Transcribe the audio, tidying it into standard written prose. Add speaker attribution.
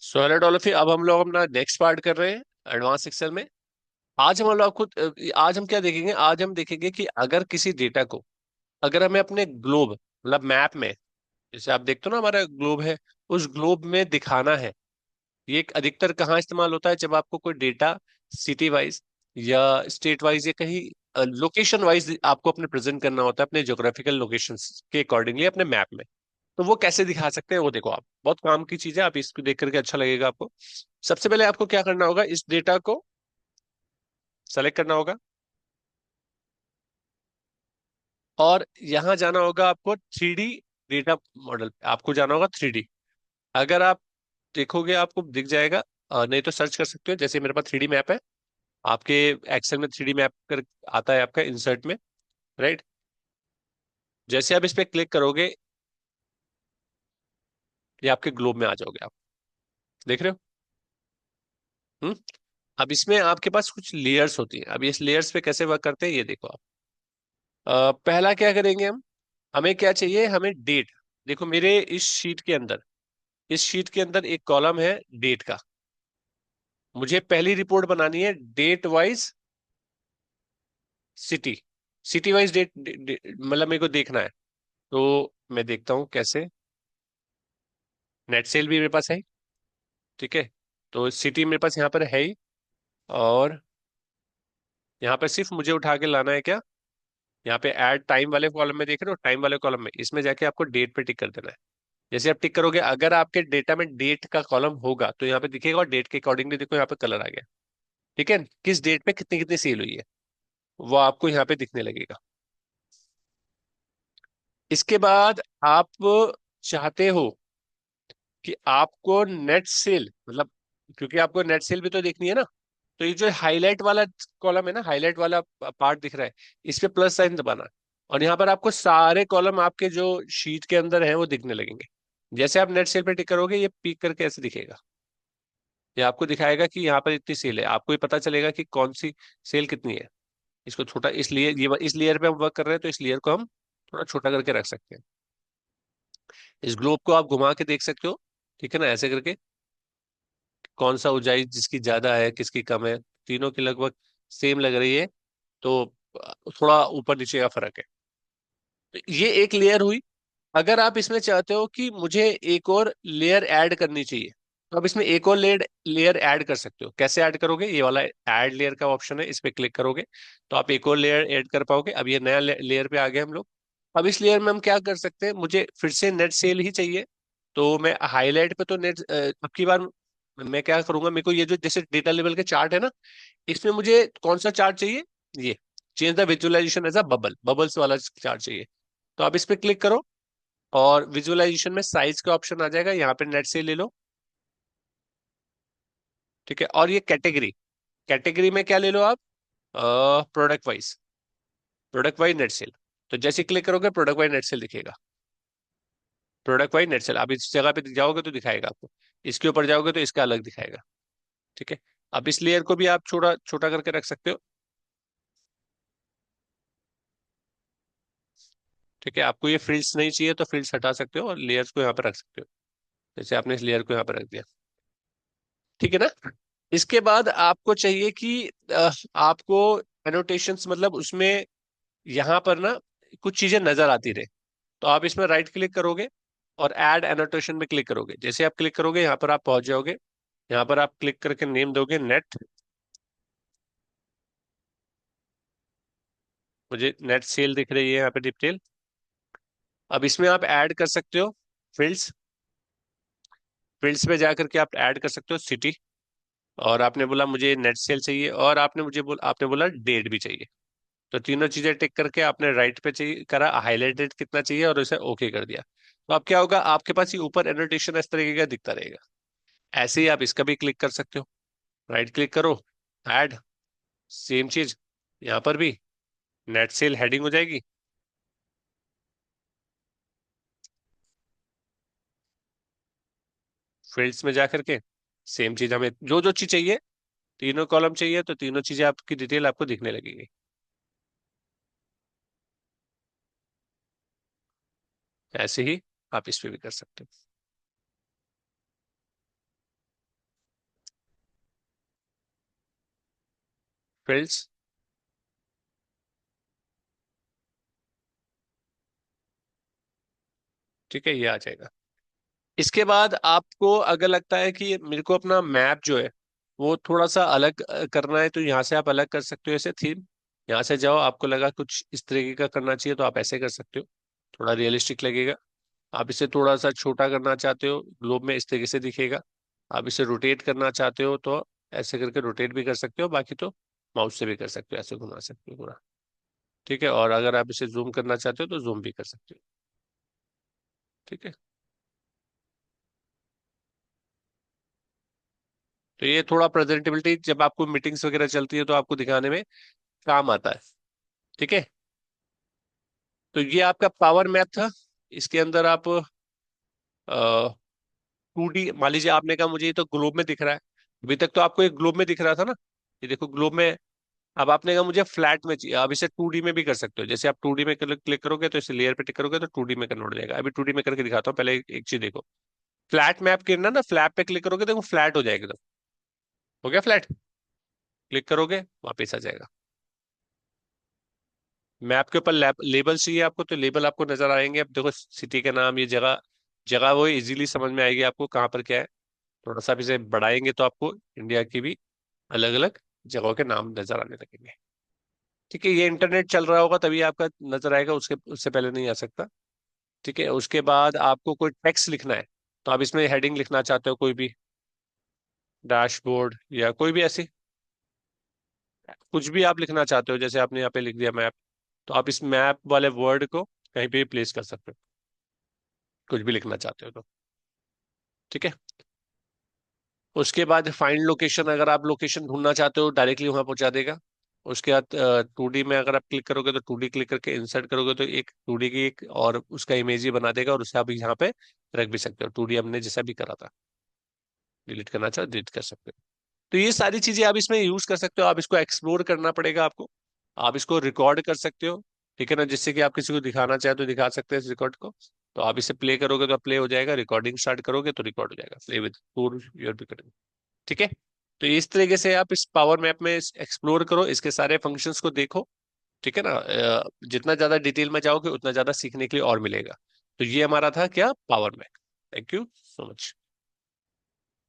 Speaker 1: So hello डॉल्फी, अब हम लोग अपना नेक्स्ट पार्ट कर रहे हैं एडवांस एक्सेल में। आज हम लोग खुद आज हम क्या देखेंगे? आज हम देखेंगे कि अगर किसी डेटा को, अगर हमें अपने ग्लोब मतलब मैप में, जैसे आप देखते हो ना हमारा ग्लोब है, उस ग्लोब में दिखाना है। ये एक अधिकतर कहाँ इस्तेमाल होता है? जब आपको कोई डेटा सिटी वाइज या स्टेट वाइज या कहीं लोकेशन वाइज आपको अपने प्रेजेंट करना होता है, अपने ज्योग्राफिकल लोकेशंस के अकॉर्डिंगली अपने मैप में। तो वो कैसे दिखा सकते हैं वो देखो, आप बहुत काम की चीज है, आप इसको देख करके अच्छा लगेगा आपको। सबसे पहले आपको क्या करना होगा, इस डेटा को सेलेक्ट करना होगा और यहां जाना होगा आपको 3D डेटा मॉडल पे आपको जाना होगा 3D। अगर आप देखोगे आपको दिख जाएगा, नहीं तो सर्च कर सकते हो। जैसे मेरे पास 3D मैप है, आपके एक्सेल में 3D मैप कर आता है आपका इंसर्ट में, राइट। जैसे आप इस पे क्लिक करोगे, ये आपके ग्लोब में आ जाओगे आप, देख रहे हो। हम्म। अब इसमें आपके पास कुछ लेयर्स होती हैं। अब इस लेयर्स पे कैसे वर्क करते हैं ये देखो आप। पहला क्या करेंगे हम, हमें क्या चाहिए, हमें डेट। देखो मेरे इस शीट के अंदर, इस शीट के अंदर एक कॉलम है डेट का। मुझे पहली रिपोर्ट बनानी है date wise city, city wise date, मतलब मेरे को देखना है। तो मैं देखता हूँ कैसे। नेट सेल भी मेरे पास है, ठीक है। तो सिटी मेरे पास यहाँ पर है ही। और यहाँ पर सिर्फ मुझे उठा के लाना है क्या, यहाँ पे ऐड टाइम वाले कॉलम में देख रहे हो, टाइम वाले कॉलम में इसमें जाके आपको डेट पे टिक कर देना है। जैसे आप टिक करोगे, अगर आपके डेटा में डेट का कॉलम होगा तो यहाँ पे दिखेगा, और डेट के अकॉर्डिंगली देखो यहाँ पे कलर आ गया। ठीक है, किस डेट पे कितनी कितनी सेल हुई है वो आपको यहाँ पे दिखने लगेगा। इसके बाद आप चाहते हो कि आपको नेट सेल मतलब, क्योंकि आपको नेट सेल भी तो देखनी है ना, तो ये जो हाईलाइट वाला कॉलम है ना, हाईलाइट वाला पार्ट दिख रहा है, इस पे प्लस साइन दबाना है। और यहाँ पर आपको सारे कॉलम आपके जो शीट के अंदर है वो दिखने लगेंगे। जैसे आप नेट सेल पे टिक करोगे, ये पीक करके ऐसे दिखेगा। ये आपको दिखाएगा कि यहाँ पर इतनी सेल है, आपको ये पता चलेगा कि कौन सी सेल कितनी है। इसको छोटा, इसलिए ये इस लेयर पे हम वर्क कर रहे हैं तो इस लेयर को हम थोड़ा छोटा करके रख सकते हैं। इस ग्लोब को आप घुमा के देख सकते हो, ठीक है ना, ऐसे करके। कौन सा ऊंचाई जिसकी ज्यादा है किसकी कम है, तीनों की लगभग सेम लग रही है। तो थोड़ा ऊपर नीचे का फर्क है। तो ये एक लेयर हुई। अगर आप इसमें चाहते हो कि मुझे एक और लेयर ऐड करनी चाहिए, तो आप इसमें एक और लेयर लेयर ऐड कर सकते हो। कैसे ऐड करोगे, ये वाला ऐड लेयर का ऑप्शन है, इस पे क्लिक करोगे तो आप एक और लेयर ऐड कर पाओगे। अब ये नया लेयर पे आ गए हम लोग। अब इस लेयर में हम क्या कर सकते हैं, मुझे फिर से नेट सेल ही चाहिए। तो मैं हाईलाइट पे तो नेट, अब की बार मैं क्या करूंगा, मेरे को ये जो जैसे डेटा लेवल के चार्ट है ना, इसमें मुझे कौन सा चार्ट चाहिए, ये change the visualization as a bubble, bubbles वाला चार्ट चाहिए। तो आप इस पे क्लिक करो और विजुअलाइजेशन में साइज का ऑप्शन आ जाएगा, यहाँ पे नेट से ले लो, ठीक है। और ये कैटेगरी, कैटेगरी में क्या ले लो आप, product wise, product wise net cell. तो जैसे क्लिक करोगे प्रोडक्ट वाइज नेट सेल दिखेगा। प्रोडक्ट वाइज नेट सेल, आप इस जगह पे जाओगे तो दिखाएगा आपको, इसके ऊपर जाओगे तो इसका अलग दिखाएगा, ठीक है। अब इस लेयर को भी आप छोटा छोटा करके रख सकते हो, ठीक है। आपको ये फ्रिल्स नहीं चाहिए तो फ्रिल्स हटा सकते हो और लेयर्स को यहाँ पर रख सकते हो। जैसे आपने इस लेयर को यहाँ पर रख दिया, ठीक है ना। इसके बाद आपको चाहिए कि आपको एनोटेशंस, मतलब उसमें यहाँ पर ना कुछ चीजें नजर आती रहे। तो आप इसमें राइट क्लिक करोगे और ऐड एनोटेशन में क्लिक करोगे। जैसे आप क्लिक करोगे यहाँ पर आप पहुंच जाओगे। यहाँ पर आप क्लिक करके नेम दोगे नेट, मुझे नेट सेल दिख रही है यहाँ पे डिटेल। अब इसमें आप ऐड कर सकते हो फील्ड्स, फील्ड्स पे जाकर के आप ऐड कर सकते हो सिटी। और आपने बोला मुझे नेट सेल चाहिए, और आपने बोला डेट भी चाहिए। तो तीनों चीजें टिक करके आपने राइट पे चाहिए करा, हाईलाइटेड कितना चाहिए और उसे ओके कर दिया। तो अब क्या होगा, आपके पास ये ऊपर एनोटेशन इस तरीके का दिखता रहेगा। ऐसे ही आप इसका भी क्लिक कर सकते हो, राइट क्लिक करो, ऐड, सेम चीज यहाँ पर भी नेट सेल हेडिंग हो जाएगी। फील्ड्स में जाकर के सेम चीज, हमें जो जो चीज चाहिए, तीनों कॉलम चाहिए तो तीनों चीजें आपकी डिटेल आपको दिखने लगेगी। ऐसे ही आप इस पे भी कर सकते हो। फील्ड्स। ठीक है, ये आ जाएगा। इसके बाद आपको अगर लगता है कि मेरे को अपना मैप जो है वो थोड़ा सा अलग करना है, तो यहाँ से आप अलग कर सकते हो ऐसे थीम। यहाँ से जाओ, आपको लगा कुछ इस तरीके का करना चाहिए तो आप ऐसे कर सकते हो, थोड़ा रियलिस्टिक लगेगा। आप इसे थोड़ा सा छोटा करना चाहते हो, ग्लोब में इस तरीके से दिखेगा। आप इसे रोटेट करना चाहते हो तो ऐसे करके रोटेट भी कर सकते हो, बाकी तो माउस से भी कर सकते हो, ऐसे घुमा सकते हो पूरा। ठीक है, और अगर आप इसे जूम करना चाहते हो तो जूम भी कर सकते हो। ठीक है, तो ये थोड़ा प्रेजेंटेबिलिटी जब आपको मीटिंग्स वगैरह चलती है तो आपको दिखाने में काम आता है। ठीक है, तो ये आपका पावर मैप था। इसके अंदर आप 2D, मान लीजिए आपने कहा मुझे ये तो ग्लोब में दिख रहा है। अभी तक तो आपको एक ग्लोब में दिख रहा था ना, ये देखो ग्लोब में। अब आपने कहा मुझे फ्लैट में चाहिए, आप इसे 2D में भी कर सकते हो। जैसे आप 2D में क्लिक करोगे तो इसे लेयर पे टिक करोगे तो 2D में कन्वर्ट हो जाएगा। अभी 2D में करके दिखाता हूँ, पहले एक चीज देखो। फ्लैट मैप गिरना ना, फ्लैट पे क्लिक करोगे तो वो फ्लैट हो जाएगा एकदम। हो गया फ्लैट, क्लिक करोगे वापिस आ जाएगा। मैप के ऊपर लेबल चाहिए आपको तो लेबल आपको नजर आएंगे। अब देखो सिटी के नाम, ये जगह, जगह वो इजीली समझ में आएगी आपको कहाँ पर क्या है। थोड़ा सा भी इसे बढ़ाएंगे तो आपको इंडिया की भी अलग अलग जगहों के नाम नजर आने लगेंगे। ठीक है, ये इंटरनेट चल रहा होगा तभी आपका नजर आएगा, उसके उससे पहले नहीं आ सकता। ठीक है, उसके बाद आपको कोई टेक्स्ट लिखना है तो आप इसमें हेडिंग लिखना चाहते हो कोई भी, डैशबोर्ड या कोई भी ऐसी कुछ भी आप लिखना चाहते हो। जैसे आपने यहाँ पे लिख दिया मैप, तो आप इस मैप वाले वर्ड को कहीं पे भी प्लेस कर सकते हो, कुछ भी लिखना चाहते हो तो। ठीक है, उसके बाद फाइंड लोकेशन, अगर आप लोकेशन ढूंढना चाहते हो डायरेक्टली वहां पहुंचा देगा। उसके बाद 2D में अगर आप क्लिक करोगे तो 2D क्लिक करके इंसर्ट करोगे तो एक 2D की एक और उसका इमेज ही बना देगा, और उसे आप यहाँ पे रख भी सकते हो। 2D हमने जैसा भी करा था, डिलीट करना चाहो डिलीट कर सकते हो। तो ये सारी चीजें आप इसमें यूज कर सकते हो। आप इसको एक्सप्लोर करना पड़ेगा आपको, आप इसको रिकॉर्ड कर सकते हो। ठीक है ना, जिससे कि आप किसी को दिखाना चाहे तो दिखा सकते हैं इस रिकॉर्ड को। तो आप इसे प्ले करोगे तो प्ले हो जाएगा, रिकॉर्डिंग स्टार्ट करोगे तो रिकॉर्ड हो जाएगा, प्ले विद टूर यूर भी। ठीक है, तो इस तरीके से आप इस पावर मैप में एक्सप्लोर करो, इसके सारे फंक्शंस को देखो। ठीक है ना, जितना ज्यादा डिटेल में जाओगे उतना ज्यादा सीखने के लिए और मिलेगा। तो ये हमारा था क्या, power map. Thank you so much.